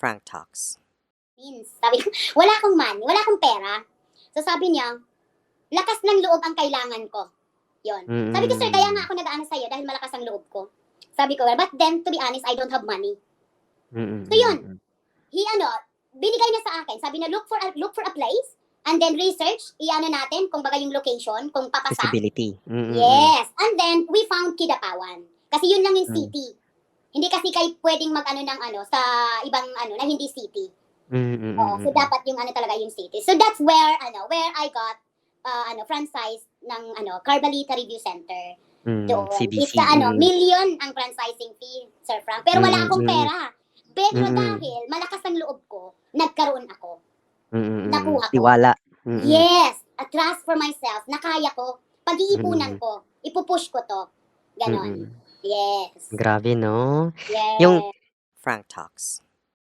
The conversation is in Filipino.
Frank Talks. Sabi ko, wala akong pera. So sabi niya, lakas ng loob ang kailangan ko. Yun. Sabi ko, sir, kaya nga ako nag-ano sa'yo dahil malakas ang loob ko. Sabi ko, but then, to be honest, I don't have money. So yun, binigay na sa akin. Sabi na, look for a place, and then research, natin, kung baga yung location, kung papasa. Visibility. Yes. And then, we found Kidapawan. Kasi yun lang yung city. Hindi kasi kayo pwedeng sa ibang na hindi city. So dapat yung talaga yung city. So that's where I got franchise ng Carbalita Review Center. Doon. CBC. It's million ang franchising fee, Sir Frank. Pero wala akong pera. Pero dahil malakas ang loob ko, nagkaroon ako. Nakuha ko. Tiwala. Yes. A trust for myself. Nakaya ko. Pag-iipunan ko. Ipupush ko to. Ganon. Yes. Grabe, no? Yes. Yung Frank Talks.